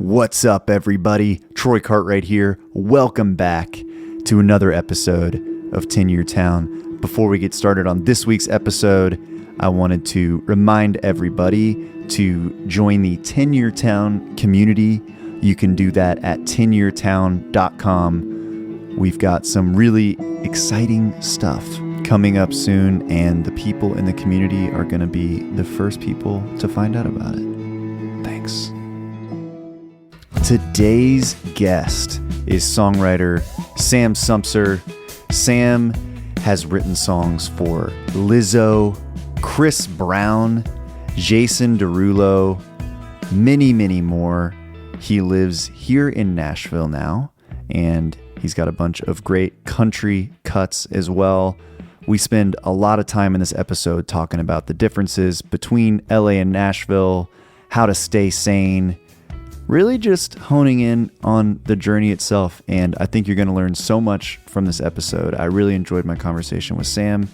What's up, everybody? Troy Cartwright here. Welcome back to another episode of 10-Year Town. Before we get started on this week's episode, I wanted to remind everybody to join the 10-Year Town community. You can do that at 10yeartown.com. We've got some really exciting stuff coming up soon, and the people in the community are going to be the first people to find out about it. Thanks. Today's guest is songwriter Sam Sumpser. Sam has written songs for Lizzo, Chris Brown, Jason Durelo, many, many more. He lives here in Nashville now, and he's got a bunch of great country cuts as well. We spend a lot of time in this episode talking about the differences between LA and Nashville, how to stay sane, really just honing in on the journey itself. And I think you're going to learn so much from this episode. I really enjoyed my conversation with Sam,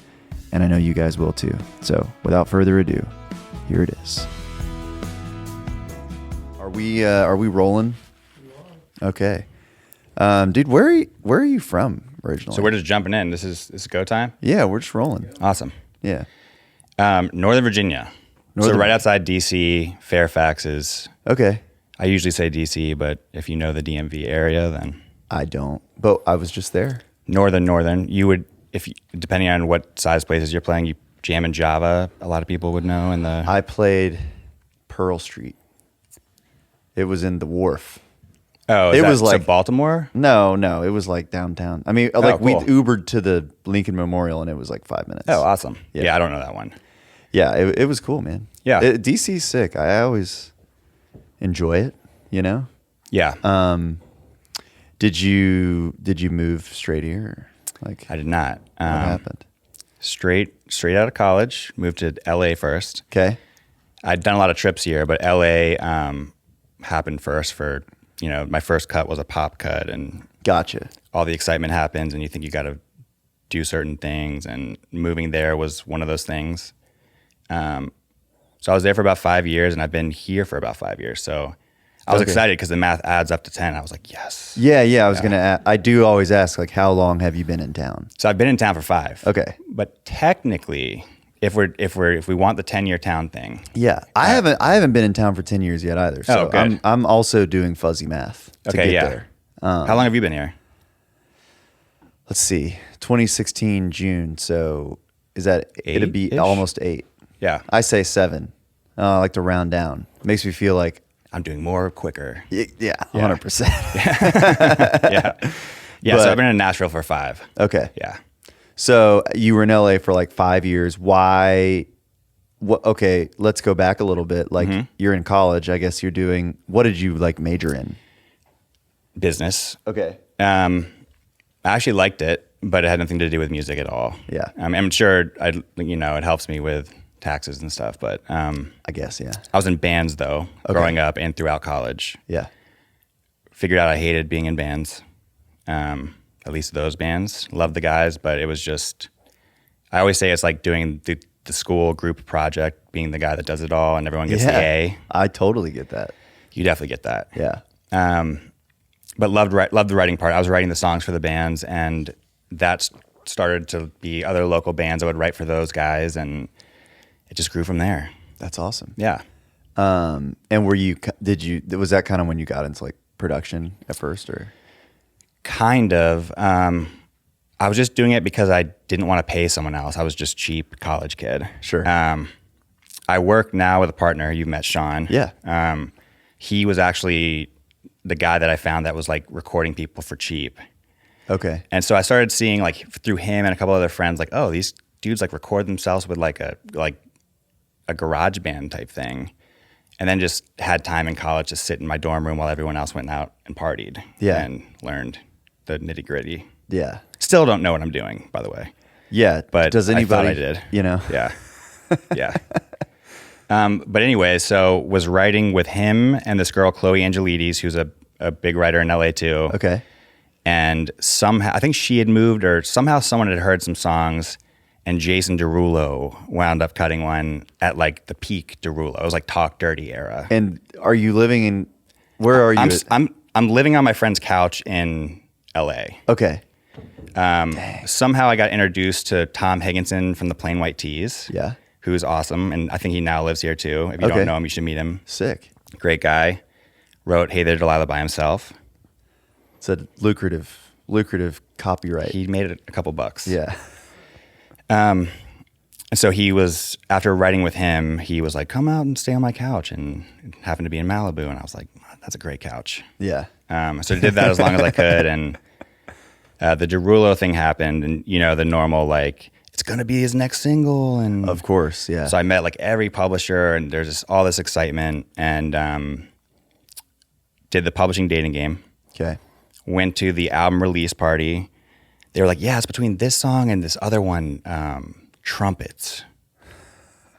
and I know you guys will too. So without further ado, here it is. Are we rolling? Okay. Dude, where are you from originally? So we're just jumping in. This is go time? Yeah, we're just rolling. Awesome. Yeah. Northern Virginia. So right outside DC, Fairfax is... Okay. I usually say DC, but if you know the DMV area, then... I don't, but I was just there. Northern. You would, depending on what size places you're playing, you jam in Java, a lot of people would know. I played Pearl Street. It was in the Wharf. Oh, it was like Baltimore? No, it was like downtown. I mean, cool. we Ubered to the Lincoln Memorial, and it was like 5 minutes. Oh, awesome. Yeah, I don't know that one. Yeah, it was cool, man. Yeah. DC's sick. I always enjoy it, you know? Yeah. Did you move straight here? Like, I did not. What happened? Straight out of college, moved to LA first. Okay. I'd done a lot of trips here, but LA happened first for, my first cut was a pop cut, and Gotcha. all the excitement happens and you think you got to do certain things, and moving there was one of those things. So I was there for about 5 years, and I've been here for about 5 years. So I was excited because the math adds up to 10. I was like, yes. Yeah. I was gonna. I do always ask, like, how long have you been in town? So I've been in town for 5. Okay. But technically, if we want the 10-year town thing. Yeah, I haven't been in town for 10 years yet either. So good. I'm also doing fuzzy math to get there. How long have you been here? Let's see, 2016 June. So is that it'd be 8-ish? almost 8. Yeah. I say 7. I like to round down. Makes me feel like I'm doing more quicker. Yeah, 100%. Yeah. So I've been in Nashville for 5. Okay. Yeah. So you were in LA for like 5 years. Why? Okay, let's go back a little bit. Like, you're in college. I guess you're doing. What did you like major in? Business. Okay. I actually liked it, but it had nothing to do with music at all. Yeah. I'm sure it helps me with taxes and stuff, but I guess, yeah. I was in bands though, growing up and throughout college. Yeah. Figured out I hated being in bands. At least those bands. Loved the guys, but it was just, I always say it's like doing the school group project, being the guy that does it all and everyone gets the A. I totally get that. You definitely get that. Yeah. But loved the writing part. I was writing the songs for the bands, and that started to be other local bands. I would write for those guys, and it just grew from there. That's awesome. Yeah. And was that kind of when you got into like production at first, or? Kind of. I was just doing it because I didn't want to pay someone else. I was just cheap college kid. Sure. I work now with a partner. You've met Sean. Yeah. He was actually the guy that I found that was like recording people for cheap. Okay. And so I started seeing like through him and a couple other friends, like, oh, these dudes like record themselves with like a garage band type thing. And then just had time in college to sit in my dorm room while everyone else went out and partied. Yeah. And learned the nitty gritty. Yeah. Still don't know what I'm doing, by the way. Yeah. But does anybody? I thought I did. Yeah. Yeah. But anyway, so was writing with him and this girl, Chloe Angelides, who's a big writer in LA too. Okay. And somehow, I think she had moved, or somehow someone had heard some songs, and Jason Durelo wound up cutting one at like the peak Durelo. It was like Talk Dirty era. And are you living in Where are you? I'm living on my friend's couch in LA. Okay. Somehow I got introduced to Tom Higginson from the Plain White Tees. Yeah. Who's awesome. And I think he now lives here too. If you don't know him, you should meet him. Sick. Great guy. Wrote Hey There Delilah by himself. It's a lucrative copyright. He made it a couple bucks. Yeah. And so he was, after writing with him, he was like, come out and stay on my couch, and it happened to be in Malibu. And I was like, that's a great couch. Yeah. So I did that as long as I could. And the Durelo thing happened, and the normal, like, it's going to be his next single. And of course. Yeah. So I met like every publisher, and there's just all this excitement, and did the publishing dating game. Okay. Went to the album release party. They were like, yeah, it's between this song and this other one, Trumpets.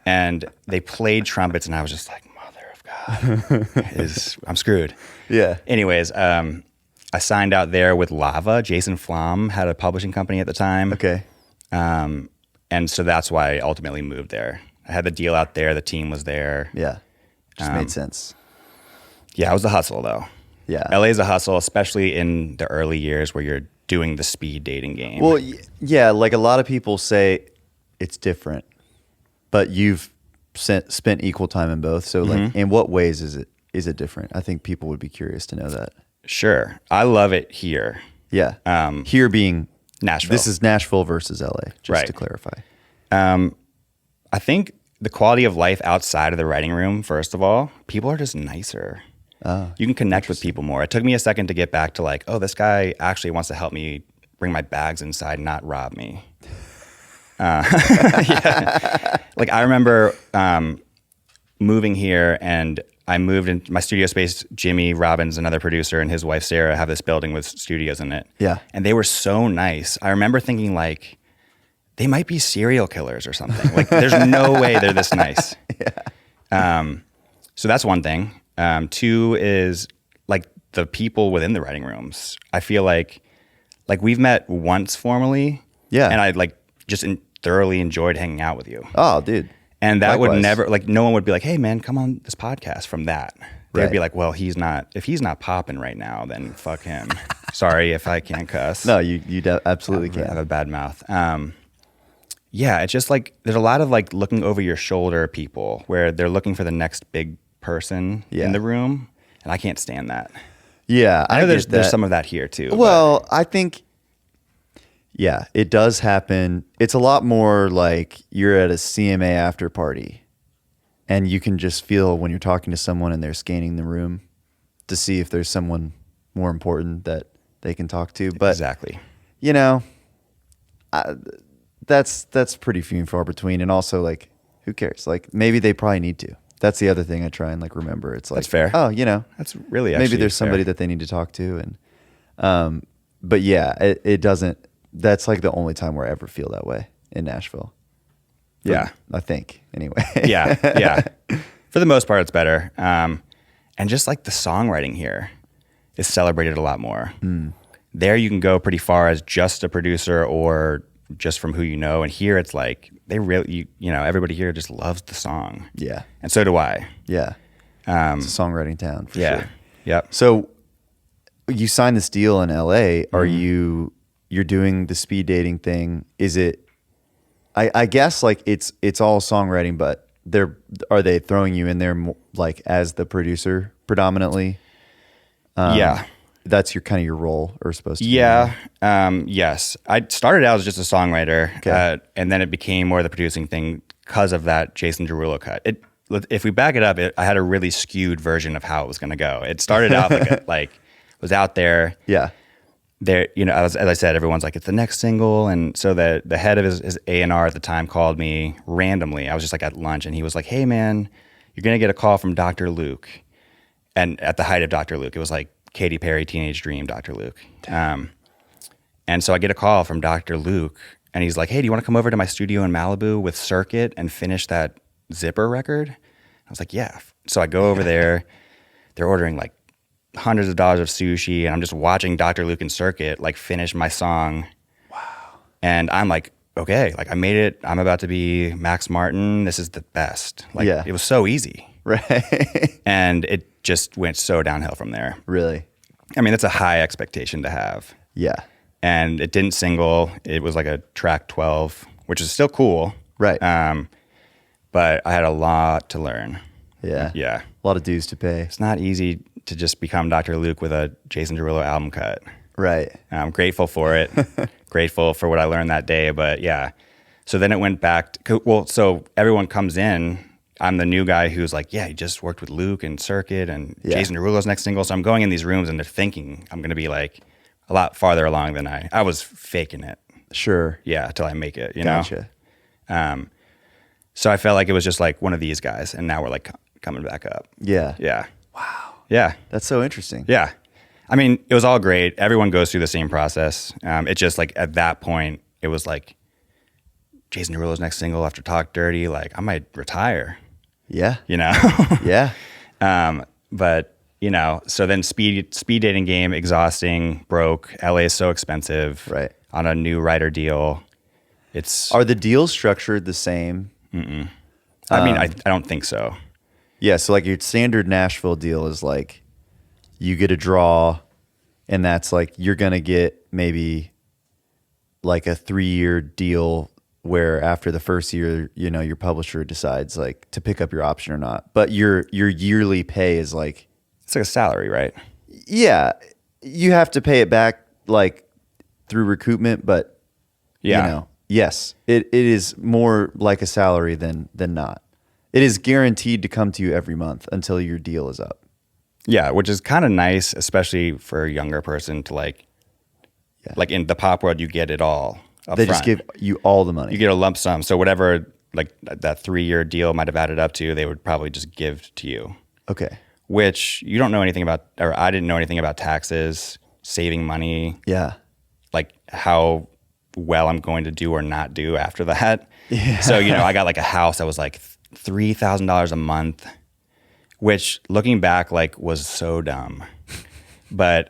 And they played Trumpets, and I was just like, mother of God, I'm screwed. Yeah. Anyways, I signed out there with Lava. Jason Flom had a publishing company at the time. Okay. And so that's why I ultimately moved there. I had the deal out there. The team was there. Yeah. Just made sense. Yeah, it was a hustle, though. Yeah. LA's a hustle, especially in the early years where you're doing the speed dating game. Well, yeah, like a lot of people say it's different, but you've spent equal time in both. So like, in what ways is it different? I think people would be curious to know that. Sure. I love it here. Yeah. Here being Nashville. This is Nashville versus LA, just Right. to clarify. I think the quality of life outside of the writing room, first of all, people are just nicer. You can connect with people more. It took me a second to get back to like, oh, this guy actually wants to help me bring my bags inside, not rob me. Yeah. Like I remember moving here, and I moved in my studio space. Jimmy Robbins, another producer, and his wife Sarah have this building with studios in it. Yeah. And they were so nice. I remember thinking like, they might be serial killers or something. Like there's no way they're this nice. Yeah. So that's one thing. Two is like the people within the writing rooms. I feel like we've met once formally. Yeah. And I like just thoroughly enjoyed hanging out with you. Oh, dude. And that Likewise. would never, like, no one would be like, hey man, come on this podcast from that. They'd Right. be like, well, if he's not popping right now, then fuck him. Sorry if I can't cuss. No, you absolutely I have can. a bad mouth. Yeah, it's just like, there's a lot of like looking over your shoulder people where they're looking for the next big person in the room. And I can't stand that. Yeah. I know there's some of that here too. Well, I think, yeah, it does happen. It's a lot more like you're at a CMA after party and you can just feel when you're talking to someone and they're scanning the room to see if there's someone more important that they can talk to. But exactly. You know, that's pretty few and far between. And also like, who cares? Like maybe they probably need to. That's the other thing I try and like remember. It's like, that's fair. Oh, you know, that's really actually maybe there's somebody that they need to talk to. And, but yeah, it doesn't, that's like the only time where I ever feel that way in Nashville. Yeah. I think anyway. Yeah. For the most part, it's better. And just like the songwriting here is celebrated a lot more. There you can go pretty far as just a producer or just from who you know. And here it's like, they really, you know, everybody here just loves the song. Yeah. And so do I. Yeah. It's a songwriting town for sure. Yep. So you signed this deal in LA. Are you're doing the speed dating thing? Is it, I guess like it's all songwriting, but are they throwing you in there like as the producer predominantly? Yeah. That's your kind of your role or supposed to be. Yeah. Yes. I started out as just a songwriter, Okay. and then it became more the producing thing because of that Jason Durelo cut. If we back it up, I had a really skewed version of how it was going to go. It started out like was out there. Yeah. There, you know, as I said, everyone's like, it's the next single. And so the head of his A&R at the time called me randomly. I was just like at lunch, and he was like, hey man, you're going to get a call from Dr. Luke. And at the height of Dr. Luke, it was like Katy Perry, Teenage Dream, Dr. Luke. And so I get a call from Dr. Luke, and he's like, hey, do you want to come over to my studio in Malibu with Circuit and finish that Zipper record? I was like, yeah. So I go over there. They're ordering like hundreds of dollars of sushi, and I'm just watching Dr. Luke and Circuit like finish my song. Wow. And I'm like, okay, like I made it. I'm about to be Max Martin. This is the best. Like it was so easy. Right. And it just went so downhill from there. Really? I mean, that's a high expectation to have. Yeah. And it didn't single. It was like a track 12, which is still cool. Right. But I had a lot to learn. Yeah. Yeah. A lot of dues to pay. It's not easy to just become Dr. Luke with a Jason Durelo album cut. Right. I'm grateful for it. Grateful for what I learned that day. But yeah. So then it went back. So everyone comes in. I'm the new guy who's like, yeah, he just worked with Luke and Circuit and Jason Derulo's next single. So I'm going in these rooms and they're thinking I'm going to be like a lot farther along than I was faking it. Sure. Yeah. Till I make it, you Gotcha. know? So I felt like it was just like one of these guys. And now we're like coming back up. Yeah. Yeah. Wow. Yeah. That's so interesting. Yeah. I mean, it was all great. Everyone goes through the same process. It just like at that point, it was like Jason Derulo's next single after Talk Dirty. Like I might retire. Yeah. You know? Yeah. But you know, so then speed dating game, exhausting, broke. LA is so expensive. Right. On a new writer deal. Are the deals structured the same? Mm-mm. I mean, I don't think so. Yeah. So like your standard Nashville deal is like you get a draw and that's like you're going to get maybe like a 3-year deal where after the first year, you know, your publisher decides like to pick up your option or not. But your yearly pay is like, It's like a salary, right? yeah, you have to pay it back like through recoupment, but Yeah. you know, yes, it is more like a salary than not. It is guaranteed to come to you every month until your deal is up. Yeah, which is kind of nice, especially for a younger person to like in the pop world, you get it all up They front. just give you all the money. You get a lump sum. So whatever like that 3-year deal might have added up to, they would probably just give to you. Okay. Which you don't know anything about, or I didn't know anything about taxes, saving money, Yeah. like how well I'm going to do or not do after that. Yeah. So, you know, I got like a house that was like $3,000 a month, which looking back like was so dumb. But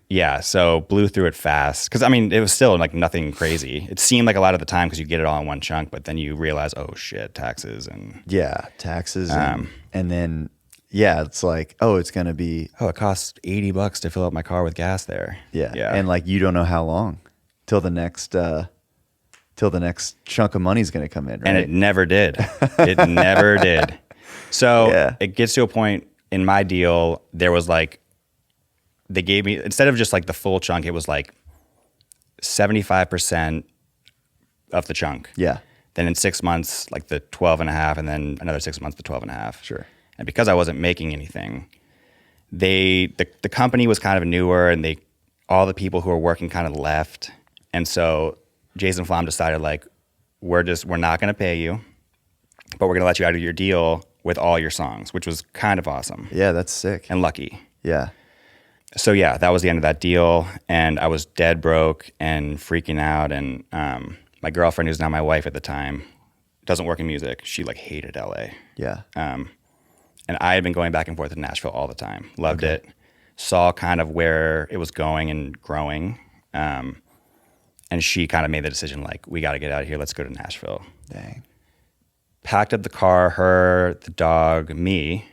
yeah, so blew through it fast. Cause I mean, it was still like nothing crazy. It seemed like a lot of the time because you get it all in one chunk, but then you realize, oh shit, taxes and Yeah. Taxes. And then, yeah, it's like, oh, it's going to be. oh, it costs $80 to fill up my car with gas there. Yeah. Yeah. And like, you don't know how long till the next chunk of money is going to come in. Right? And it never did. It never did. So Yeah. it gets to a point in my deal, there was like, they gave me, instead of just like the full chunk, it was like 75% of the chunk. Yeah. Then in 6 months, like the 12 and a half, and then another 6 months, the 12 and a half. Sure. And because I wasn't making anything, the company was kind of newer and all the people who were working kind of left. And so Jason Flom decided like, we're not going to pay you, but we're going to let you out of your deal with all your songs, which was kind of awesome Yeah. That's sick. and lucky. Yeah. So yeah, that was the end of that deal. And I was dead broke and freaking out. And my girlfriend, who's now my wife at the time, doesn't work in music. She like hated LA. Yeah. And I had been going back and forth to Nashville all the time. Loved it. Saw kind of where it was going and growing. And she kind of made the decision like, we got to get out of here. Let's go to Nashville. Dang. Packed up the car, her, the dog, me.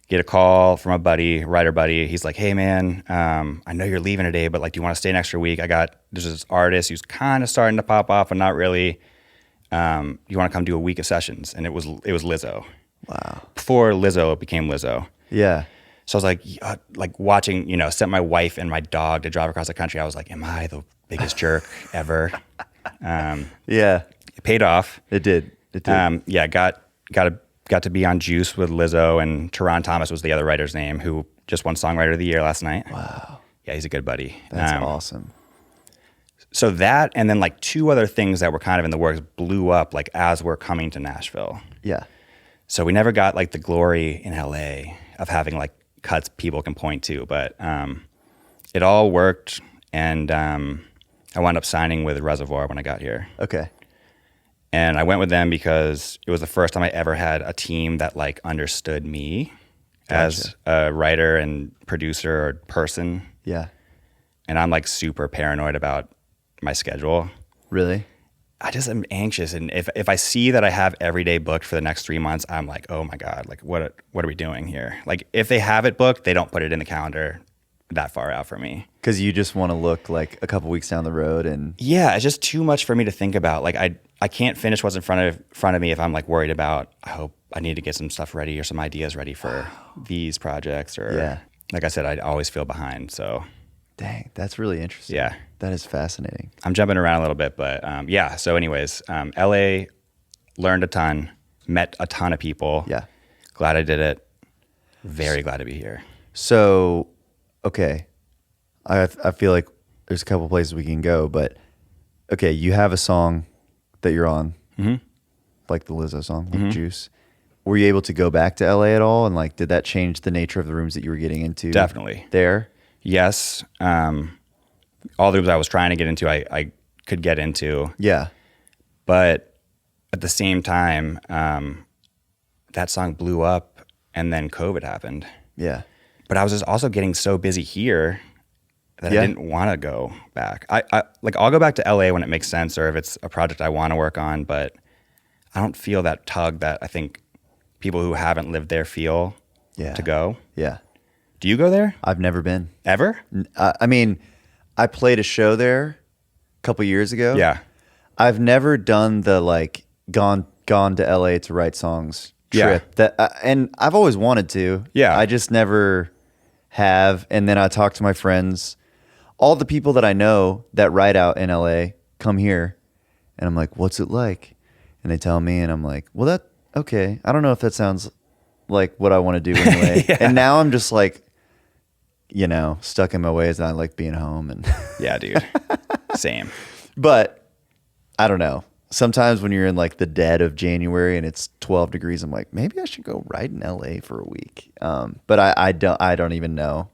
Get a call from a buddy, writer buddy. He's like, hey man, I know you're leaving today, but like, do you want to stay an extra week? There's this artist who's kind of starting to pop off, but not really. You want to come do a week of sessions? And it was Lizzo. Wow. Before Lizzo became Lizzo. Yeah. So I was like watching, you know, sent my wife and my dog to drive across the country. I was like, am I the biggest jerk ever? Yeah. It paid off. It did. It did. Yeah, got to be on Juice with Lizzo, and Teron Thomas was the other writer's name, who just won Songwriter of the Year last night. Wow. Yeah, he's a good buddy. That's awesome. So that, and then like 2 other things that were kind of in the works blew up like as we're coming to Nashville. Yeah. So we never got like the glory in LA of having like cuts people can point to, but it all worked, and I wound up signing with Reservoir when I got here. Okay. And I went with them because it was the first time I ever had a team that like understood me as a writer and producer or person. Yeah. And I'm like super paranoid about my schedule. Really? I just am anxious. And if I see that I have every day booked for the next 3 months, I'm like, oh my God, like what are we doing here? Like if they have it booked, they don't put it in the calendar that far out for me. Because you just want to look like a couple weeks down the road and yeah, it's just too much for me to think about. Like I can't finish what's in front of me if I'm like worried about, I hope I need to get some stuff ready or some ideas ready for these projects or like I said, I always feel behind. So dang, that's really interesting. Yeah. That is fascinating. I'm jumping around a little bit, but yeah. So anyways, LA, learned a ton, met a ton of people. Yeah. Glad I did it. Very glad to be here. So, okay. I feel like there's a couple places we can go, but okay, you have a song that you're on, like the Lizzo song, like Juice. Were you able to go back to LA at all? And like, did that change the nature of the rooms that you were getting into? Definitely. There? Yes. All the rooms I was trying to get into, I could get into. Yeah. But at the same time, that song blew up and then COVID happened. Yeah. But I was just also getting so busy here that I didn't want to go back. I'll go back to LA when it makes sense or if it's a project I want to work on, but I don't feel that tug that I think people who haven't lived there feel to go. Yeah. Do you go there? I've never been. Ever? I mean, I played a show there a couple years ago. Yeah. I've never done the like gone to LA to write songs trip. That and I've always wanted to. Yeah. I just never have. And then I talk to my friends. All the people that I know that write out in LA come here, and I'm like, "What's it like?" And they tell me, and I'm like, "Well, okay. I don't know if that sounds like what I want to do anyway." And now I'm just like, stuck in my ways, and I like being home. And yeah, dude. Same. But I don't know. Sometimes when you're in like the dead of January and it's 12 degrees, I'm like, maybe I should go ride in LA for a week. But I don't even know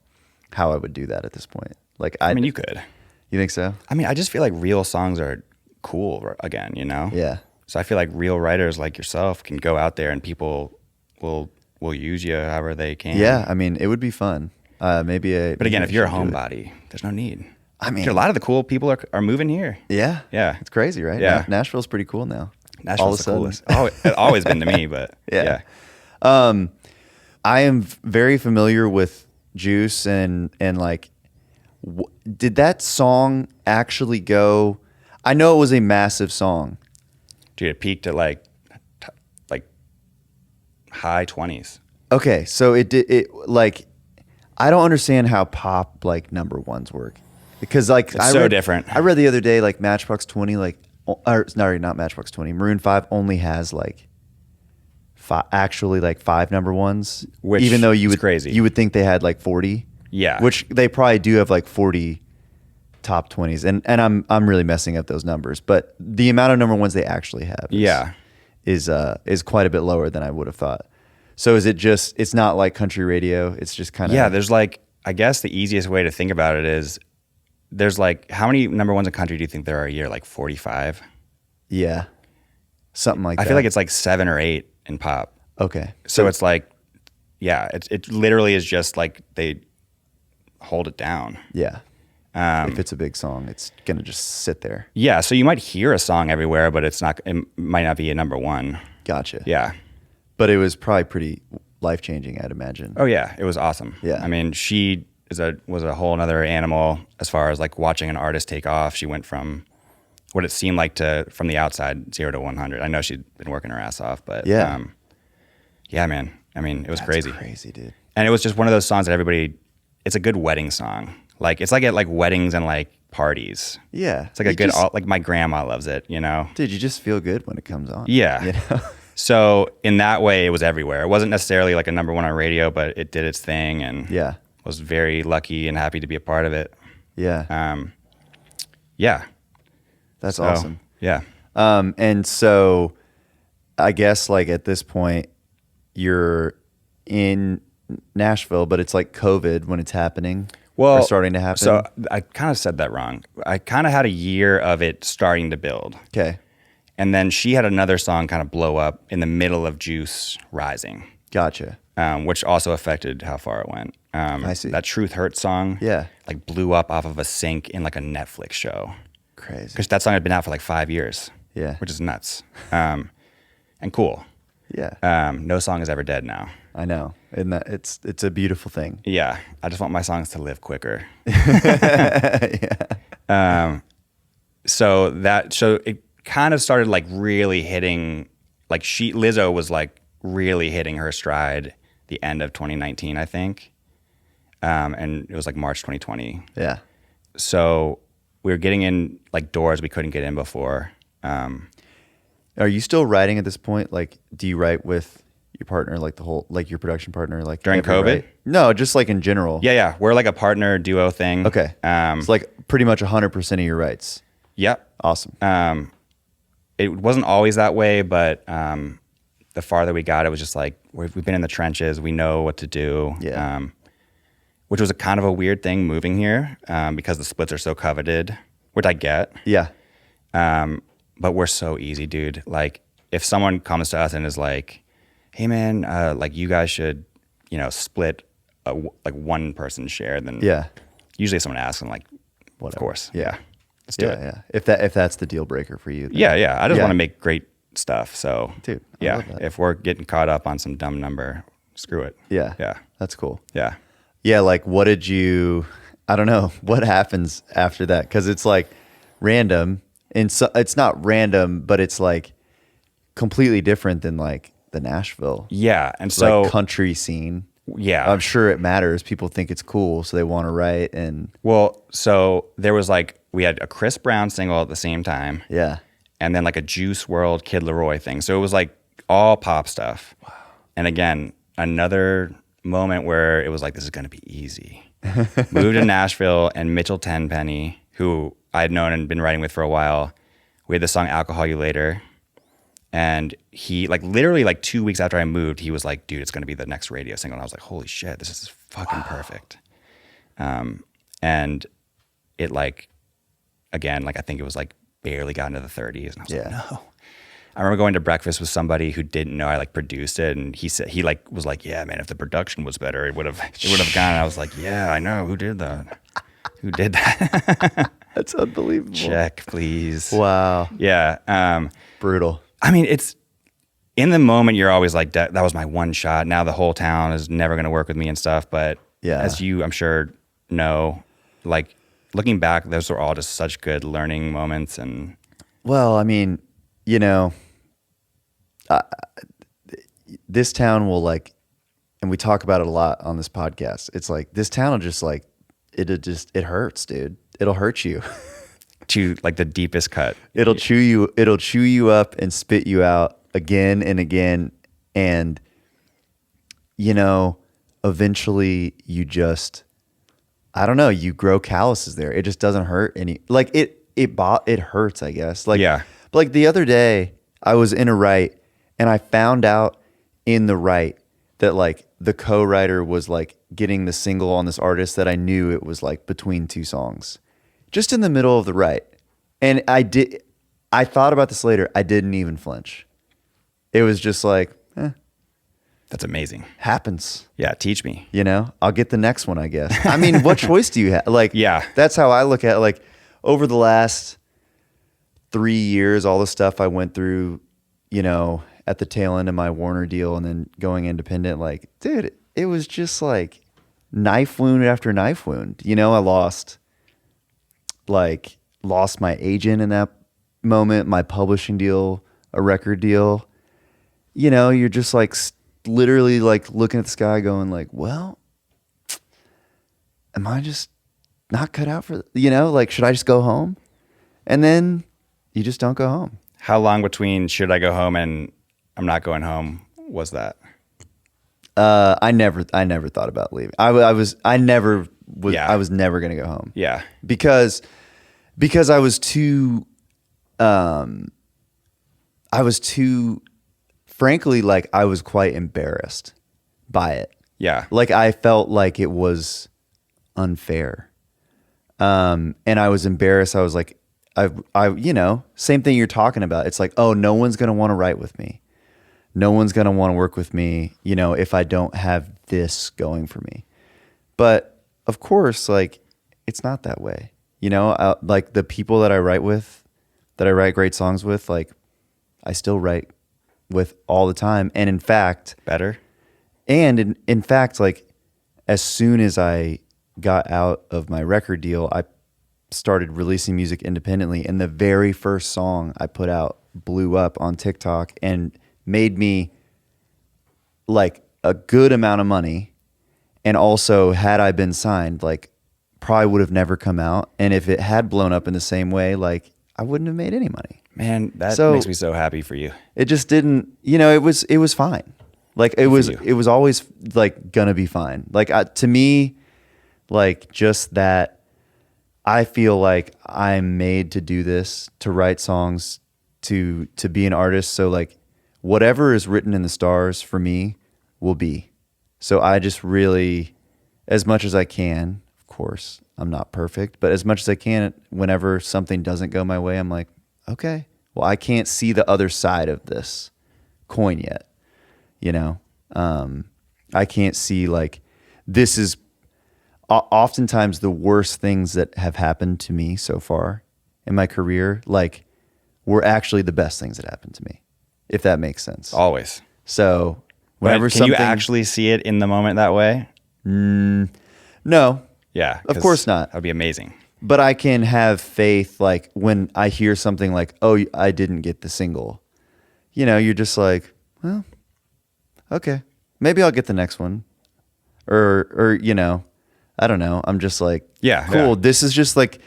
how I would do that at this point. Like, I mean, you could. You think so? I mean, I just feel like real songs are cool again, Yeah. So I feel like real writers like yourself can go out there and people will use you however they can. Yeah. I mean, it would be fun. But again, if you're a homebody, there's no need. I mean, a lot of the cool people are moving here. Yeah. Yeah. It's crazy, right? Yeah. Nashville's pretty cool now. Nashville's the coolest. Oh, it's always been to me, but yeah. I am very familiar with Juice and like, did that song actually go? I know it was a massive song. Dude, it peaked at like high 20s. Okay, so it did it like. I don't understand how pop like number ones work because like it's so different. I read the other day like Matchbox 20 like or no, not Matchbox 20. Maroon 5 only has like actually like 5 number ones, which even though you would think they had like 40. Yeah, which they probably do have like 40 top 20s, and I'm really messing up those numbers, but the amount of number ones they actually have is quite a bit lower than I would have thought. So is it just, it's not like country radio, it's just kind of... Yeah, there's like, I guess the easiest way to think about it is there's like, how many number ones in country do you think there are a year? Like 45? Yeah, something like that. I feel like it's like 7 or 8 in pop. Okay. So it's like, yeah, it literally is just like they hold it down. Yeah. If it's a big song, it's going to just sit there. Yeah, so you might hear a song everywhere, but it might not be a number one. Gotcha. Yeah. But it was probably pretty life-changing, I'd imagine. Oh yeah, it was awesome. Yeah. I mean, she was a whole other animal as far as like watching an artist take off. She went from what it seemed like from the outside 0 to 100. I know she'd been working her ass off, but yeah, man. I mean, it was crazy. Crazy, dude. And it was just one of those songs that it's a good wedding song. Like it's like at like weddings and like parties. Yeah. It's like like my grandma loves it, Dude, you just feel good when it comes on. Yeah. So in that way, it was everywhere. It wasn't necessarily like a number one on radio, but it did its thing, and was very lucky and happy to be a part of it. Yeah. Yeah. That's awesome. Yeah. And so I guess like at this point you're in Nashville, but it's like COVID when it's happening. Well, or starting to happen. So I kind of said that wrong. I kind of had a year of it starting to build. Okay. And then she had another song kind of blow up in the middle of Juice Rising. Gotcha. Which also affected how far it went. I see. That Truth Hurts song, like blew up off of a sync in like a Netflix show. Crazy. Because that song had been out for like 5 years. Yeah. which is nuts, and cool. Yeah. No song is ever dead now. I know. And that it's a beautiful thing. Yeah, I just want my songs to live quicker. Yeah. So it kind of started like really hitting, like Lizzo was like really hitting her stride the end of 2019, I think. And it was like March 2020. Yeah. So we were getting in like doors we couldn't get in before. Are you still writing at this point? Like, do you write with your partner, like like your production partner, like During COVID? write? No, just like in general. Yeah. We're like a partner duo thing. Okay. It's like pretty much 100% of your rights. Yep. Awesome. It wasn't always that way, but the farther we got, it was just like we've been in the trenches. We know what to do. Yeah. Which was a kind of a weird thing moving here because the splits are so coveted, which I get. Yeah. But we're so easy, dude. Like if someone comes to us and is like, "Hey, man, like you guys should, split like one person share," then Yeah. usually someone asks, and like, Whatever. of course, Yeah. let's do it. Yeah. If that's the deal breaker for you. Then. Yeah. I just Yeah. want to make great stuff. So, Dude, I yeah, love that. if we're getting caught up on some dumb number, screw it. Yeah. Yeah. That's cool. Yeah. Yeah. Like, I don't know, what happens after that? Because it's like random. And so it's not random, but it's like completely different than like the Nashville Yeah. And so, like country scene. yeah. I'm sure it matters. People think it's cool, so they want to write. And Well, so there was like, we had a Chris Brown single at the same time. yeah. And then like a Juice WRLD Kid Leroy thing. So it was like all pop stuff. Wow. And again, another moment where it was like, this is going to be easy. Moved to Nashville, and Mitchell Tenpenny, who I had known and been writing with for a while, we had the song Alcohol You Later. And he like literally like 2 weeks after I moved, he was like, dude, it's going to be the next radio single. And I was like, holy shit, this is fucking perfect. And it like, again, like I think it was like barely got into the 30s. And I was like, no. I remember going to breakfast with somebody who didn't know I like produced it, and he said he like was like, yeah, man, if the production was better, it would have gone. And I was like, yeah, I know, who did that? Who did that? That's unbelievable. Check, please. Wow. Yeah. Brutal. I mean, it's in the moment you're always like, that was my one shot. Now the whole town is never going to work with me and stuff. But Yeah. as you, I'm sure, know, like looking back, those were all just such good learning moments. And Well, I mean, this town will like, and we talk about it a lot on this podcast. It's like this town will just like, it hurts, dude. It'll hurt you. to like the deepest cut. It'll chew you up and spit you out again and again. And, eventually you just, I don't know, you grow calluses there. It just doesn't hurt any, like it hurts, I guess. Like, Yeah. But like the other day I was in a write and I found out in the write that like the CoWriter was like getting the single on this artist that I knew it was like between two songs, just in the middle of the write. And I thought about this later. I didn't even flinch. It was just like, That's amazing. happens. Yeah. Teach me. I'll get the next one, I guess. I mean, what choice do you have? Like, Yeah. That's how I look at it. Like over the last 3 years, all the stuff I went through, at the tail end of my Warner deal and then going independent, like, dude, it was just like knife wound after knife wound. I lost my agent in that moment, my publishing deal, a record deal. You're just like literally like looking at the sky going like, well, am I just not cut out for, like, should I just go home? And then you just don't go home. How long between should I go home and I'm not going home was that? I never thought about leaving. I was never going to go home. Yeah. Because I was too, frankly, like I was quite embarrassed by it. Yeah. Like I felt like it was unfair. And I was embarrassed. I was like, same thing you're talking about. It's like, oh, no one's going to want to write with me. No one's going to want to work with me, if I don't have this going for me. But of course, like, it's not that way. Like the people that I write with that I write great songs with, like I still write with all the time. And in fact, Better? in fact, like as soon as I got out of my record deal, I started releasing music independently. And the very first song I put out blew up on TikTok and made me like a good amount of money. And also, had I been signed, like probably would have never come out. And if it had blown up in the same way, like I wouldn't have made any money. Man, that So- makes me so happy for you. It just didn't, it was fine. Like it was always like gonna be fine. Like to me, like just that I feel like I'm made to do this, to write songs, to be an artist. So like whatever is written in the stars for me will be. So I just really, as much as I can, of course, I'm not perfect, but as much as I can, whenever something doesn't go my way, I'm like, okay, well, I can't see the other side of this coin yet. I can't see like, this is oftentimes the worst things that have happened to me so far in my career, like were actually the best things that happened to me, if that makes sense. Always. So But whenever can something, you actually see it in the moment that way? no, Yeah. Of course not. That would be amazing. but I can have faith. Like when I hear something like, oh, I didn't get the single, you're just like, well, okay, maybe I'll get the next one. Or, I don't know. I'm just like, Yeah, cool. yeah. This is just like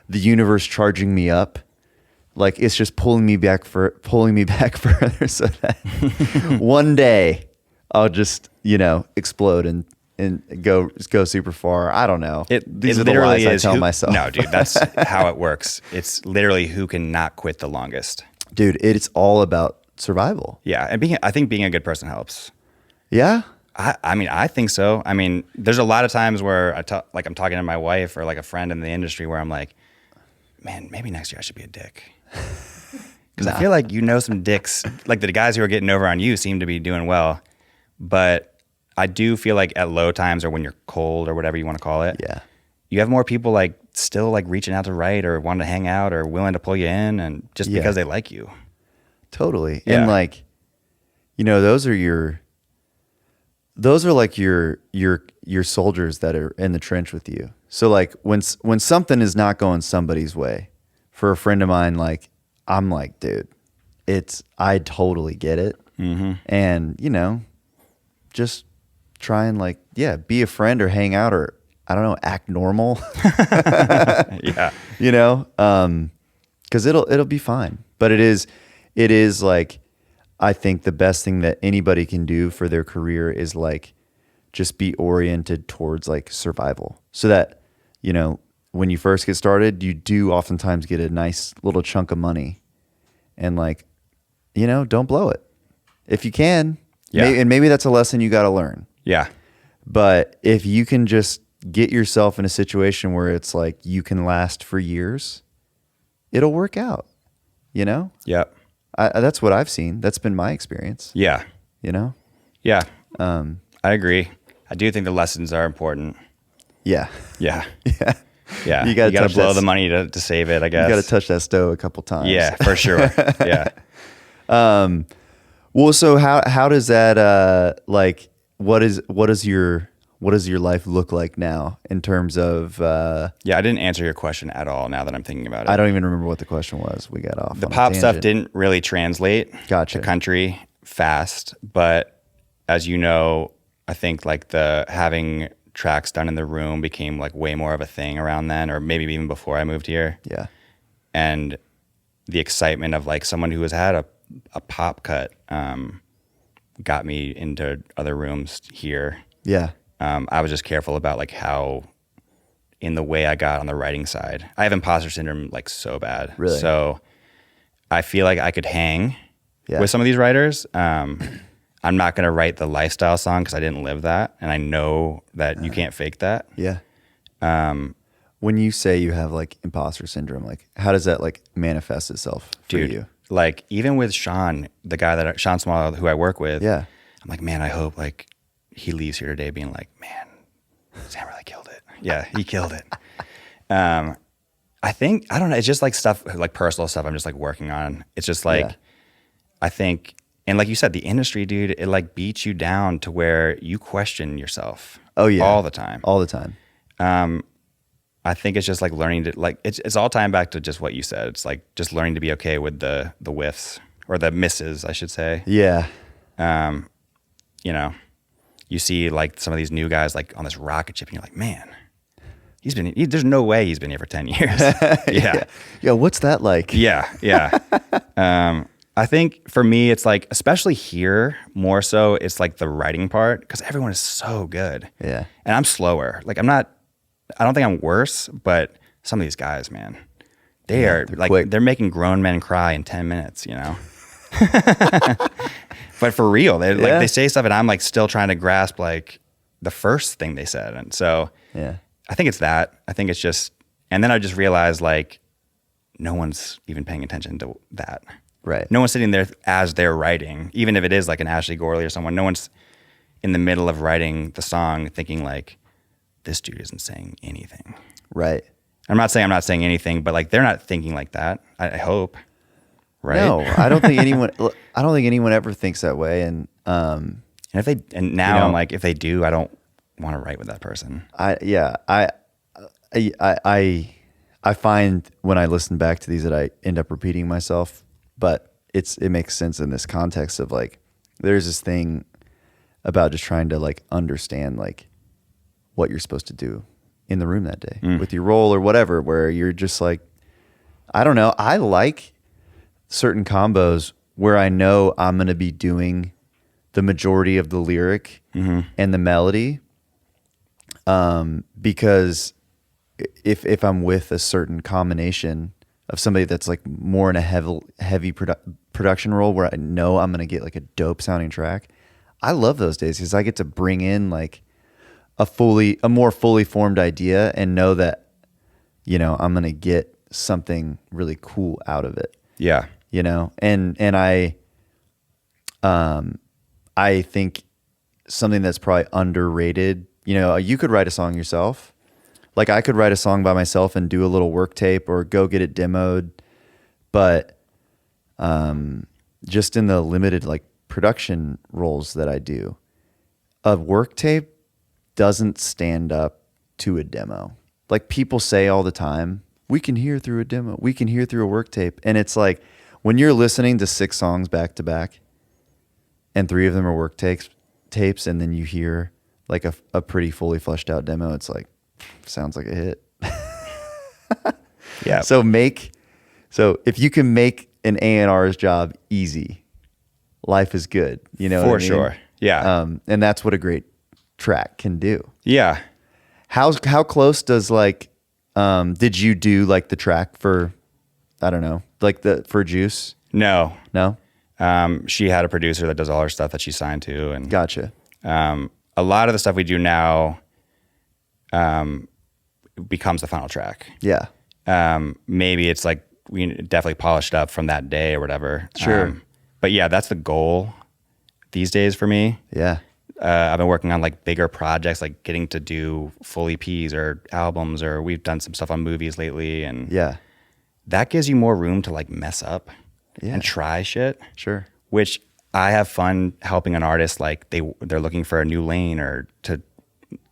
the universe charging me up. Like it's just pulling me back further so that one day I'll just, explode and go super far. I don't know. These are the lies I tell myself. No, dude, that's how it works. It's literally who can not quit the longest. Dude, it's all about survival. Yeah, and I think being a good person helps. Yeah? I think so. I mean, there's a lot of times where I'm talking to my wife or like a friend in the industry where I'm like, man, maybe next year I should be a dick. Because I feel like some dicks, like the guys who are getting over on you seem to be doing well. But I do feel like at low times or when you're cold or whatever you want to call it, Yeah. you have more people like still like reaching out to write or wanting to hang out or willing to pull you in and just because they like you. Totally. Yeah. And like, those are like your soldiers that are in the trench with you. So like when something is not going somebody's way, for a friend of mine, like I'm like, dude, I totally get it. Mm-hmm. And just try and like, be a friend or hang out or I don't know, act normal. Yeah. Cause it'll be fine. But it is like, I think the best thing that anybody can do for their career is like just be oriented towards like survival, so that when you first get started, you do oftentimes get a nice little chunk of money, and like don't blow it if you can. Yeah. And maybe that's a lesson you got to learn. Yeah. But if you can just get yourself in a situation where it's like you can last for years, it'll work out. Yep. That's what I've seen. That's been my experience. Yeah. Yeah. I agree. I do think the lessons are important. Yeah. Yeah. Yeah. Yeah. You gotta touch blow that- the money to save it, I guess. You got to touch that stove a couple times. Yeah, for sure. Yeah. Well, so how does that like what does your life look like now in terms of Yeah, I didn't answer your question at all now that I'm thinking about it. I don't even remember what the question was. We got off. The on a pop stuff tangent. didn't really translate Gotcha. to country fast, but as you know, I think like the having tracks done in the room became like way more of a thing around then, or maybe even before I moved here. Yeah. And the excitement of like someone who has had a pop cut got me into other rooms here. Yeah. I was just careful about like how in the way I got on the writing side. I have imposter syndrome like so bad. Really? So I feel like I could hang Yeah. with some of these writers. I'm not going to write the lifestyle song because I didn't live that. And I know that you can't fake that. Yeah. When you say you have like imposter syndrome, like how does that like manifest itself for Dude, you? like even with Sean, the guy Sean Small, who I work with, Yeah. I'm like, man, I hope like he leaves here today being like, man, Sam really killed it. Yeah, he killed it. I think, I don't know. It's just like stuff, like personal stuff I'm just like working on. It's just like, I think, and like you said, the industry, dude, it like beats you down to where you question yourself. Oh yeah. All the time. All the time. I think it's just like learning to like, it's all tying back to just what you said. It's like just learning to be okay with the whiffs or the misses, I should say. Yeah. You know, you see like some of these new guys like on this rocket ship and you're like, man, there's no way he's been here for 10 years. Yeah. Yeah. What's that like? Yeah. I think for me, it's like, especially here more so, it's like the writing part because everyone is so good. Yeah. And I'm slower. Like I don't think I'm worse, but some of these guys, man, they're like, quick. They're making grown men cry in 10 minutes, you know? But for real, they say stuff and I'm like still trying to grasp like the first thing they said. And so I think it's that. I think it's just, and then I just realized like no one's even paying attention to that. Right. No one's sitting there as they're writing, even if it is like an Ashley Gorley or someone, no one's in the middle of writing the song thinking like, this dude isn't saying anything. Right. I'm not saying anything, but like they're not thinking like that. I hope. Right. No, I don't think anyone ever thinks that way. And if they, and now I'm like, if they do, I don't want to write with that person. I find when I listen back to these that I end up repeating myself, but it makes sense in this context of like, there's this thing about just trying to like understand like what you're supposed to do in the room that day with your role or whatever, where you're just like, I don't know. I like certain combos where I know I'm going to be doing the majority of the lyric and the melody. Because if I'm with a certain combination of somebody that's like more in a heavy production role where I know I'm going to get like a dope sounding track, I love those days because I get to bring in like a more fully formed idea and know that, you know, I'm going to get something really cool out of it. Yeah. You know, and I think something that's probably underrated, you know, you could write a song yourself. Like I could write a song by myself and do a little work tape or go get it demoed. But just in the limited like production roles that I do, a work tape doesn't stand up to a demo. Like people say all the time, we can hear through a demo, we can hear through a work tape. And it's like when you're listening to 6 songs back to back and 3 of them are work tapes and then you hear like a pretty fully fleshed out demo, it's like, sounds like a hit. Yeah. So if you can make an A&R's job easy, life is good. You know, for sure. Yeah. And that's what a great track can do. Yeah. How close does like, did you do like the track for, I don't know, like for Juice? No. No. She had a producer that does all her stuff that she signed to, and Gotcha. A lot of the stuff we do now becomes the final track. Yeah. Maybe it's like we definitely polished up from that day or whatever. Sure. But yeah, that's the goal these days for me. Yeah. I've been working on like bigger projects, like getting to do full EPs or albums, or we've done some stuff on movies lately, and that gives you more room to like mess up and try shit. Sure. Which I have fun helping an artist, like they're looking for a new lane or to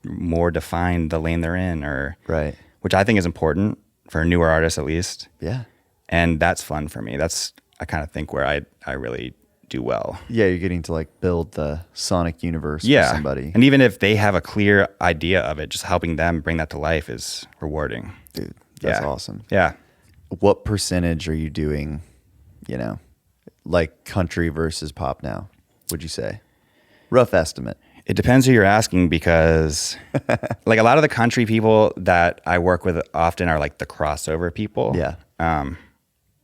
more define the lane they're in, or right. Which I think is important for newer artists at least. Yeah. And that's fun for me. That's I kind of think where I really do well. Yeah, you're getting to like build the sonic universe for somebody. And even if they have a clear idea of it, just helping them bring that to life is rewarding. Dude, that's awesome. Yeah. What percentage are you doing, you know, like country versus pop now, would you say? Rough estimate. It depends who you're asking, because like a lot of the country people that I work with often are like the crossover people. Yeah.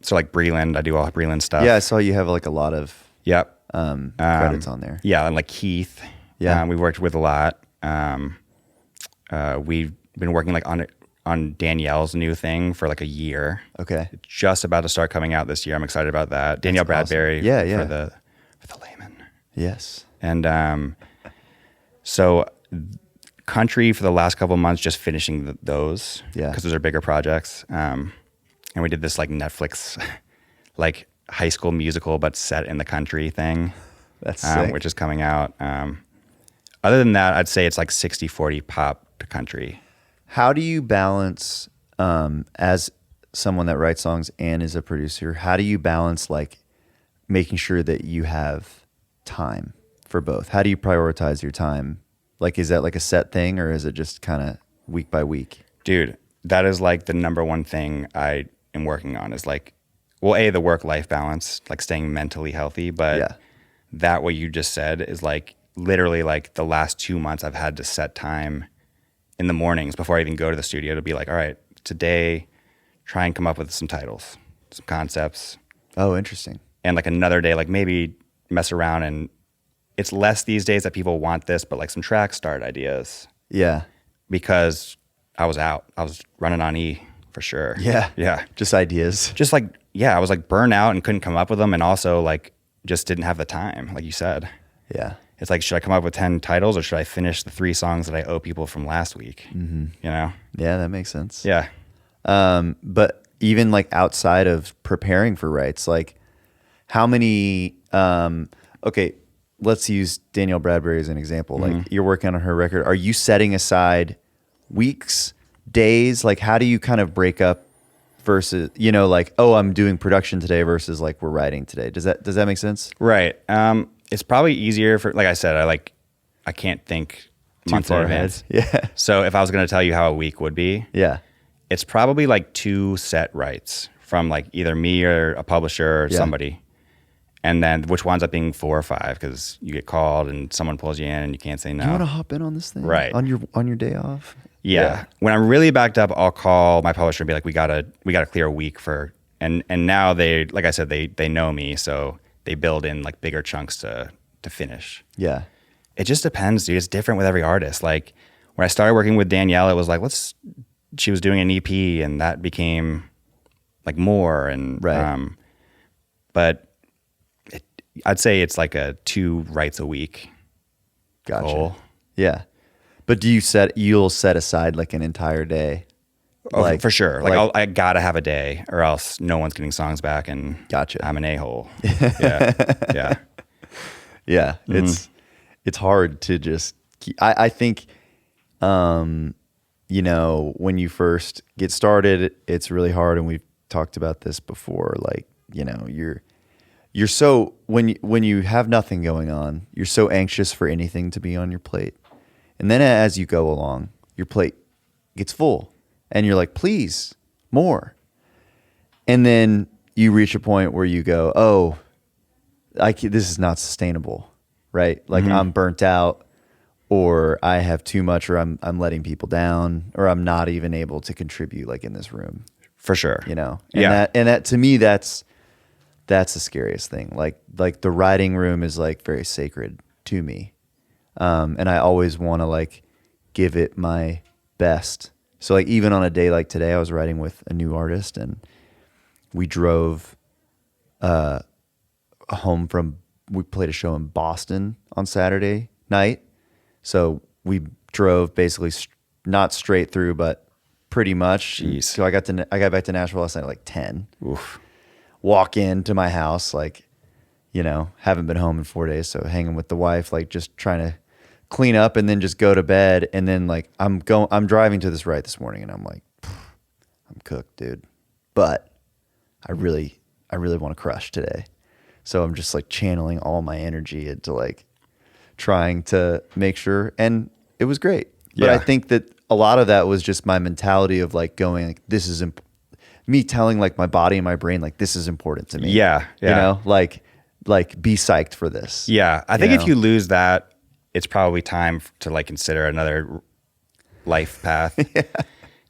So like Breland, I do all Breland stuff. Yeah, I saw you have like a lot of credits on there. Yeah, and like Keith. Yeah. We've worked with a lot. We've been working like on Danielle's new thing for like a year. Okay. It's just about to start coming out this year. I'm excited about that. Danielle Bradbury. Awesome. For the layman. Yes. And so country for the last couple of months, just finishing those. Yeah. Because those are bigger projects. And we did this like Netflix, like High School Musical, but set in the country thing. That's sick. Which is coming out. Other than that, I'd say it's like 60-40 pop to country. How do you balance, as someone that writes songs and is a producer, how do you balance like making sure that you have time for both? How do you prioritize your time? Like, is that like a set thing, or is it just kind of week by week? Dude, that is like the number one thing I am working on is like, well, the work-life balance, like staying mentally healthy. But that what you just said is like literally like the last 2 months I've had to set time in the mornings before I even go to the studio to be like, all right, today, try and come up with some titles, some concepts. Oh, interesting. And like another day, like maybe mess around, and it's less these days that people want this, but like some track start ideas. Yeah. Because I was out. I was running on E for sure. Yeah. Yeah. Just ideas. Just like, I was like burnt out and couldn't come up with them. And also like just didn't have the time, like you said. Yeah. It's like, should I come up with 10 titles, or should I finish the 3 songs that I owe people from last week? Mm-hmm. You know? Yeah, that makes sense. Yeah. But even like outside of preparing for writes, like how many, okay, let's use Danielle Bradbury as an example. Like you're working on her record. Are you setting aside weeks, days? Like how do you kind of break up versus, you know, like, oh, I'm doing production today versus like we're writing today. Does that make sense? Right. It's probably easier for, like I said, I can't think months in advance. Yeah. So if I was going to tell you how a week would be, Yeah. it's probably like 2 set writes from like either me or a publisher or somebody. And then which winds up being 4 or 5 because you get called and someone pulls you in and you can't say no. You want to hop in on this thing? Right. On your day off? Yeah. When I'm really backed up, I'll call my publisher and be like, we gotta clear a week for, and now they, like I said, they know me, so they build in like bigger chunks to finish. Yeah. It just depends, dude. It's different with every artist. Like when I started working with Danielle, it was like, she was doing an EP and that became like more and, but I'd say it's like a 2 writes a week goal. Yeah. But you'll set aside like an entire day? Oh, like, for sure. Like I gotta have a day or else no one's getting songs back and I'm an a-hole. Yeah. Yeah. Yeah. It's hard to just keep, I think, you know, when you first get started, it's really hard. And we've talked about this before. Like, you know, you're so, when you have nothing going on, you're so anxious for anything to be on your plate. And then as you go along, your plate gets full and you're like, please, more. And then you reach a point where you go, oh, this is not sustainable, right? Like I'm burnt out, or I have too much, or I'm letting people down, or I'm not even able to contribute like in this room. For sure. You know? And that to me, that's the scariest thing. Like the writing room is like very sacred to me. And I always want to like give it my best. So like even on a day like today, I was writing with a new artist and we drove home we played a show in Boston on Saturday night. So we drove basically not straight through, but pretty much. Jeez. So I got back to Nashville last night at like 10. Oof. Walk into my house, like, you know, haven't been home in 4 days. So hanging with the wife, like just trying to clean up and then just go to bed. And then like, I'm driving to this this morning and I'm like, I'm cooked, dude. But I really want to crush today. So I'm just like channeling all my energy into like trying to make sure. And it was great. But I think that a lot of that was just my mentality of like going, like, this is me telling like my body and my brain, like, this is important to me. Yeah. You know, like be psyched for this. Yeah. I think if you lose that, it's probably time to like consider another life path.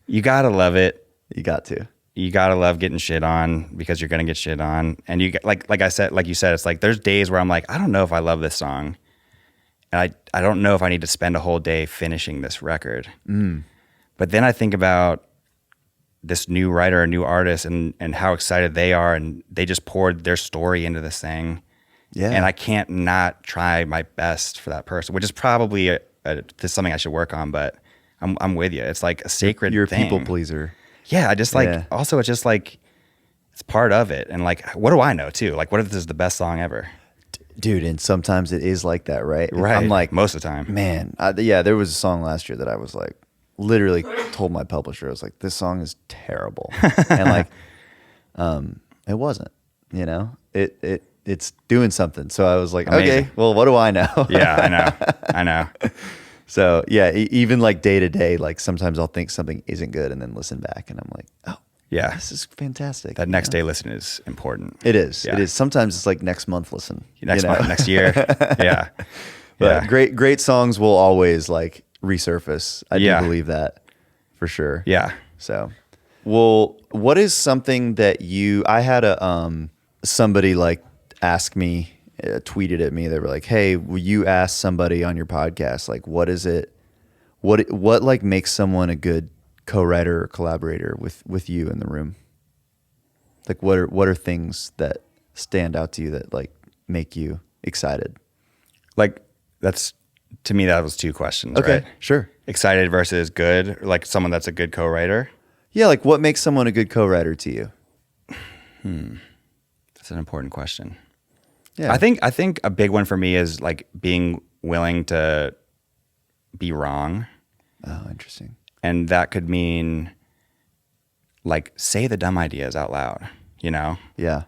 You got to love it. You got to. You got to love getting shit on because you're going to get shit on. And you get, like you said, it's like, there's days where I'm like, I don't know if I love this song. And I don't know if I need to spend a whole day finishing this record. But then I think about this new writer, a new artist, and how excited they are. And they just poured their story into this thing. Yeah. And I can't not try my best for that person, which is probably this is something I should work on, but I'm with you. It's like a sacred You're a thing. people pleaser. Yeah. I just like, also it's just like, it's part of it. And like, what do I know too? Like, what if this is the best song ever? Dude, and sometimes it is like that, right? Right. I'm like, most of the time. man, there was a song last year that I was like, literally told my publisher, I was like, this song is terrible. And like, it wasn't, you know, it's doing something. So I was like, Amazing. okay, well, what do I know? Yeah, I know. So yeah, even like day to day, like sometimes I'll think something isn't good and then listen back and I'm like, oh, yeah, this is fantastic. That next day listen is important. It is. Yeah. It is. Sometimes it's like next month listen. Next month, next year. Yeah. But great songs will always like resurface. I do believe that for sure. Yeah. So, well, what is something that I had somebody like ask me, tweeted at me. They were like, "Hey, will you ask somebody on your podcast, like, what is it? What like makes someone a good co-writer or collaborator with you in the room? Like, what are things that stand out to you that like make you excited?" Like to me, that was two questions. Okay, right? sure. Excited versus good, like someone that's a good co-writer. Yeah, like what makes someone a good co-writer to you? That's an important question. Yeah, I think a big one for me is like being willing to be wrong. Oh, interesting. And that could mean like say the dumb ideas out loud, you know? Yeah.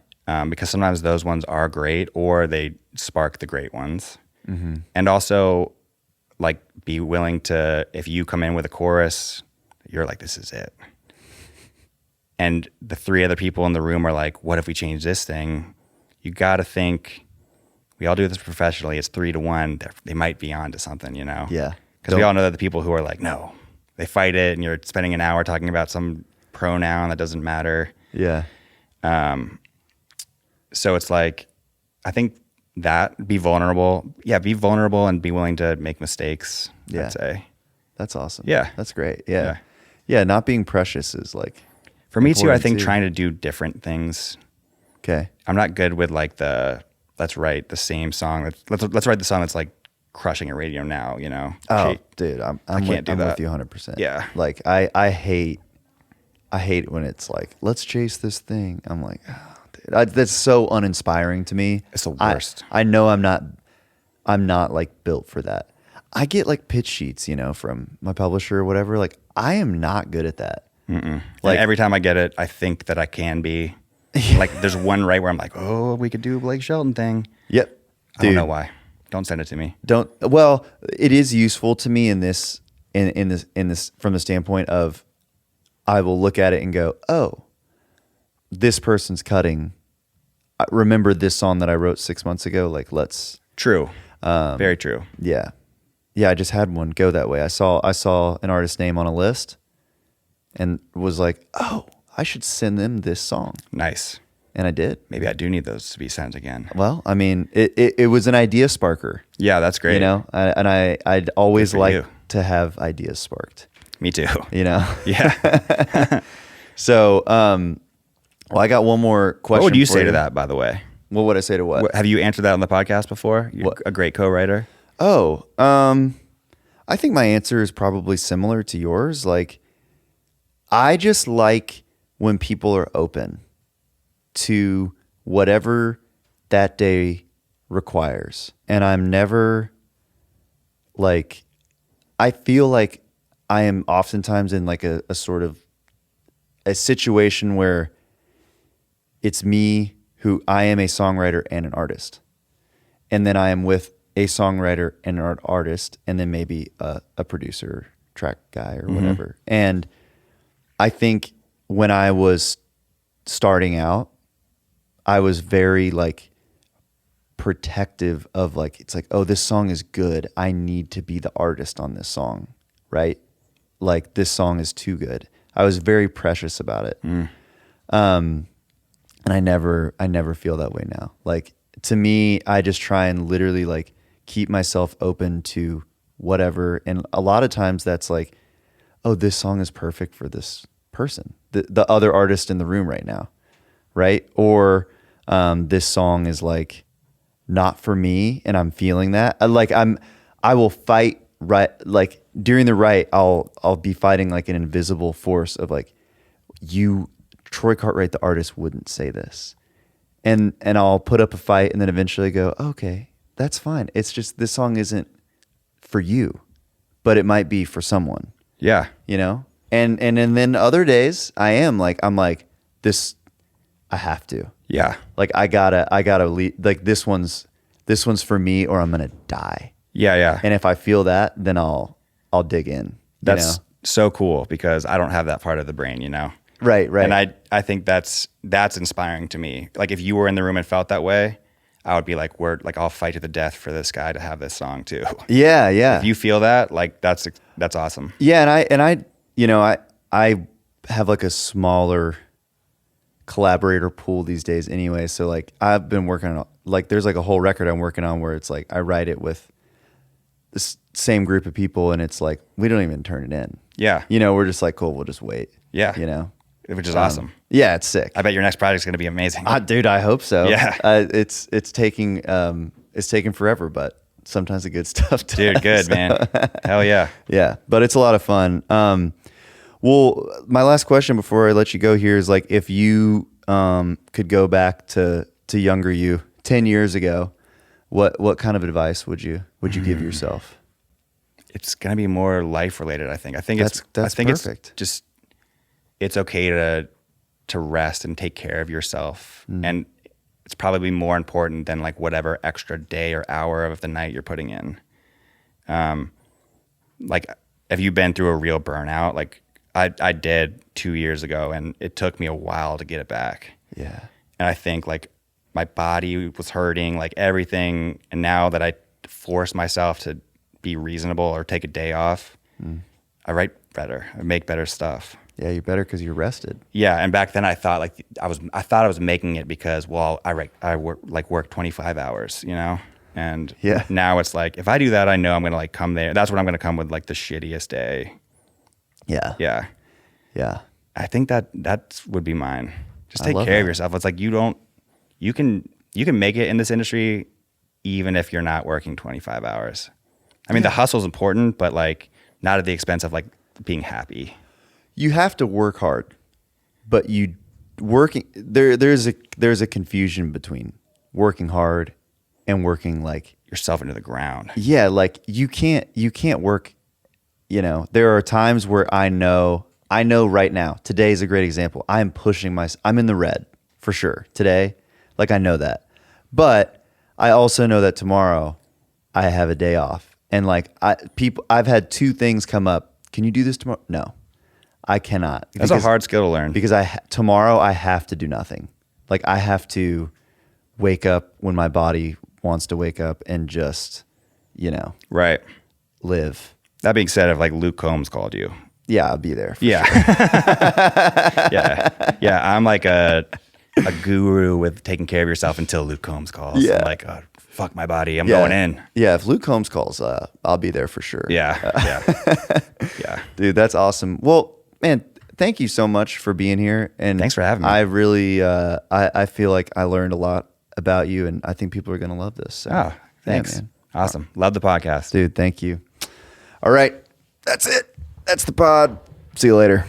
Because sometimes those ones are great or they spark the great ones. Mm-hmm. And also like be willing to, if you come in with a chorus, you're like, this is it. And the three other people in the room are like, what if we change this thing? You got to think, we all do this professionally. It's 3-1. They might be onto something, you know? Yeah. Because we all know that the people who are like, no, they fight it and you're spending an hour talking about some pronoun that doesn't matter. Yeah. So it's like, I think that be vulnerable. Yeah. Be vulnerable and be willing to make mistakes. Yeah. I'd say. That's awesome. Yeah. That's great. Yeah. Yeah. Not being precious is like, for me too, I think too. trying to do different things. Okay. I'm not good with like let's write the same song. Let's write the song that's like crushing a radio now, you know? Oh, dude, I'm can't with you 100%. Yeah. Like I hate when it's like, let's chase this thing. I'm like, oh, dude, that's so uninspiring to me. It's the worst. I know I'm not like built for that. I get like pitch sheets, you know, from my publisher or whatever. Like I am not good at that. Mm-mm. Like and every time I get it, I think that I can be. Like there's one right where I'm like, oh, we could do a Blake Shelton thing. Yep. Dude, I don't know why. Don't send it to me. Well, it is useful to me in this from the standpoint of I will look at it and go, oh, this person's cutting. Remember this song that I wrote 6 months ago? Like let's. True. Very true. Yeah. Yeah. I just had one go that way. I saw an artist name on a list and was like, oh, I should send them this song. Nice. And I did. Maybe I do need those to be sent again. Well, I mean, it was an idea sparker. Yeah, that's great. You know, I'd always like to have ideas sparked. Me too. You know? Yeah. So, well, I got one more question. What would you say to that, by the way? What would I say to what? Have you answered that on the podcast before? You're a great co-writer. Oh, I think my answer is probably similar to yours. Like, I just like when people are open to whatever that day requires. And I'm never like, I feel like I am oftentimes in like a sort of a situation where it's me who I am a songwriter and an artist. And then I am with a songwriter and an artist and then maybe a producer, track guy or whatever. And I think when I was starting out, I was very like protective of like, it's like, oh, this song is good. I need to be the artist on this song, right? Like this song is too good. I was very precious about it. And I never feel that way now. Like to me, I just try and literally like keep myself open to whatever. And a lot of times that's like, oh, this song is perfect for this person, the other artist in the room right now, right? Or this song is like not for me, and I'm feeling that. I will fight like during the write, I'll be fighting like an invisible force of like, Troy Cartwright, the artist, wouldn't say this. And I'll put up a fight and then eventually go, okay, that's fine. It's just, this song isn't for you, but it might be for someone. Yeah. You know? And then other days I'm like, this, I have to. Yeah. Like I gotta lead, like this one's for me or I'm going to die. Yeah. Yeah. And if I feel that, then I'll dig in. That's so cool because I don't have that part of the brain, you know? Right. And I think that's inspiring to me. Like if you were in the room and felt that way, I would be like, I'll fight to the death for this guy to have this song too. Yeah. Yeah. If you feel that, like that's awesome. Yeah. And I have like a smaller collaborator pool these days anyway. So like I've been working on, like there's like a whole record I'm working on where it's like, I write it with this same group of people and it's like, we don't even turn it in. Yeah. We're just like, cool, we'll just wait. Yeah. Which is awesome. Yeah, it's sick. I bet your next project's going to be amazing. Dude, I hope so. Yeah. It's taking forever, but sometimes the good stuff does. Dude, good, man. Hell yeah. Yeah, but it's a lot of fun. Well, my last question before I let you go here is like, if you could go back to younger you 10 years ago, what kind of advice would you give yourself? It's going to be more life related, I think. I think that's perfect. It's okay to rest and take care of yourself. And it's probably more important than like whatever extra day or hour of the night you're putting in. Like, have you been through a real burnout? Like I did 2 years ago and it took me a while to get it back. Yeah. And I think like my body was hurting, like everything. And now that I force myself to be reasonable or take a day off, I write better. I make better stuff. Yeah, you're better because you're rested. Yeah, and back then I thought like I was making it because I work 25 hours, and now it's like if I do that, I know I'm gonna like come there. That's when I'm gonna come with like the shittiest day. Yeah. I think that would be mine. Just take care of yourself. It's like you can make it in this industry even if you're not working 25 hours. I mean, the hustle's important, but like not at the expense of like being happy. You have to work hard, but there's a confusion between working hard and working like yourself into the ground. Yeah, like you can't work, there are times where I know right now, today's a great example. I'm in the red for sure today. Like I know that, but I also know that tomorrow I have a day off. And like I've had two things come up. Can you do this tomorrow? No, I cannot. That's a hard skill to learn. Because tomorrow I have to do nothing. Like I have to wake up when my body wants to wake up and just, right, live. That being said, if like Luke Combs called you, yeah, I'll be there. Yeah, sure. yeah. I'm like a guru with taking care of yourself until Luke Combs calls. Yeah. I'm like, oh, fuck my body. I'm going in. Yeah, if Luke Combs calls, I'll be there for sure. Yeah. Dude, that's awesome. Well, man, thank you so much for being here. And thanks for having me. I really, I feel like I learned a lot about you, and I think people are going to love this. So, thanks. Yeah, man. Awesome. Love the podcast. Dude, thank you. All right. That's it. That's the pod. See you later.